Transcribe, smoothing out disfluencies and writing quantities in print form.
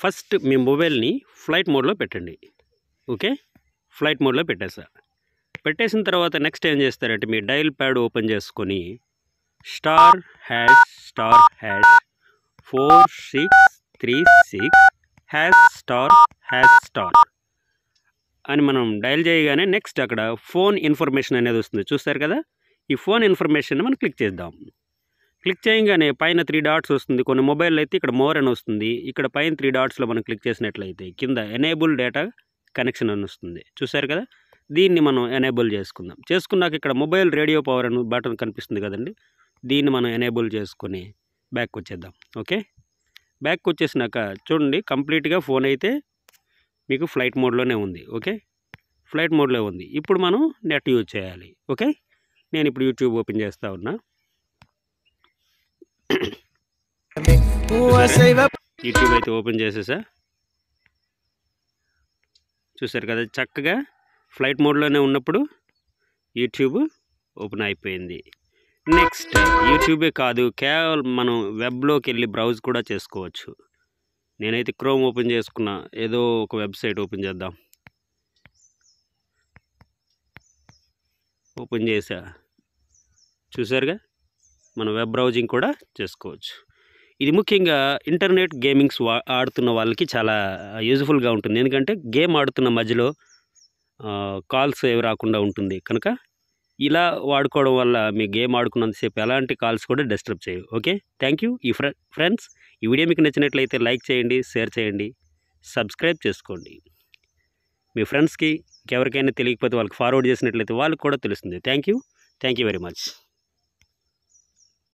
First మీ మొబైల్ని flight మోడ్లో పెట్టండి. ఓకే, ఫ్లైట్ మోడ్లో పెట్టేసా. పెట్టేసిన తర్వాత నెక్స్ట్ ఏం చేస్తారంటే మీ డయల్ ప్యాడ్ ఓపెన్ చేసుకొని *#4636# అని మనం డయల్ చేయగానే నెక్స్ట్ అక్కడ ఫోన్ ఇన్ఫర్మేషన్ అనేది వస్తుంది. చూస్తారు కదా, ఈ ఫోన్ ఇన్ఫర్మేషన్ మనం క్లిక్ చేద్దాం. క్లిక్ చేయగానే పైన 3 డాట్స్ వస్తుంది. కొన్ని మొబైల్ అయితే ఇక్కడ మోర్ అని వస్తుంది. ఇక్కడ పైన 3 డాట్స్లో మనం క్లిక్ చేసినట్లయితే కింద ఎనేబుల్ డేటా కనెక్షన్ అని వస్తుంది. చూసారు కదా, దీన్ని మనం ఎనేబుల్ చేసుకుందాం. చేసుకున్నాక ఇక్కడ మొబైల్ రేడియో పవర్ అని బటన్ కనిపిస్తుంది కదండి, దీన్ని మనం ఎనేబుల్ చేసుకొని బ్యాక్ వచ్చేద్దాం. ఓకే, బ్యాక్ వచ్చేసినాక చూడండి కంప్లీట్గా ఫోన్ అయితే మీకు ఫ్లైట్ మోడ్లోనే ఉంది. ఓకే, ఫ్లైట్ మోడ్లో ఉంది. ఇప్పుడు మనం నెట్ యూజ్ చేయాలి. ఓకే, నేను ఇప్పుడు యూట్యూబ్ ఓపెన్ చేస్తూ ఉన్నా. యూట్యూబ్ అయితే ఓపెన్ చేసేసా. చూసారు కదా, చక్కగా ఫ్లైట్ మోడ్లోనే ఉన్నప్పుడు యూట్యూబ్ ఓపెన్ అయిపోయింది. నెక్స్ట్ యూట్యూబే కాదు, కేవలం మనం వెబ్లోకి వెళ్ళి బ్రౌజ్ కూడా చేసుకోవచ్చు. నేనైతే క్రోమ్ ఓపెన్ చేసుకున్నా, ఏదో ఒక వెబ్సైట్ ఓపెన్ చేద్దాం. ఓపెన్ చేసా. చూసారుగా, మనం వెబ్ బ్రౌజింగ్ కూడా చేసుకోవచ్చు. ఇది ముఖ్యంగా ఇంటర్నెట్ గేమింగ్స్ ఆడుతున్న వాళ్ళకి చాలా యూజ్ఫుల్గా ఉంటుంది. ఎందుకంటే గేమ్ ఆడుతున్న మధ్యలో కాల్స్ ఏవి రాకుండా ఉంటుంది కనుక ఇలా వాడుకోవడం వల్ల మీ గేమ్ ఆడుకున్నంతసేపు ఎలాంటి కాల్స్ కూడా డిస్టర్బ్ చేయవు. Okay, thank you. ఈ ఫ్రెండ్స్, ఈ వీడియో మీకు నచ్చినట్లయితే లైక్ చేయండి, షేర్ చేయండి, సబ్స్క్రైబ్ చేసుకోండి. మీ ఫ్రెండ్స్కి ఎవరికైనా తెలియకపోతే వాళ్ళకి ఫార్వర్డ్ చేసినట్లయితే వాళ్ళకి కూడా తెలుస్తుంది. Thank you very much.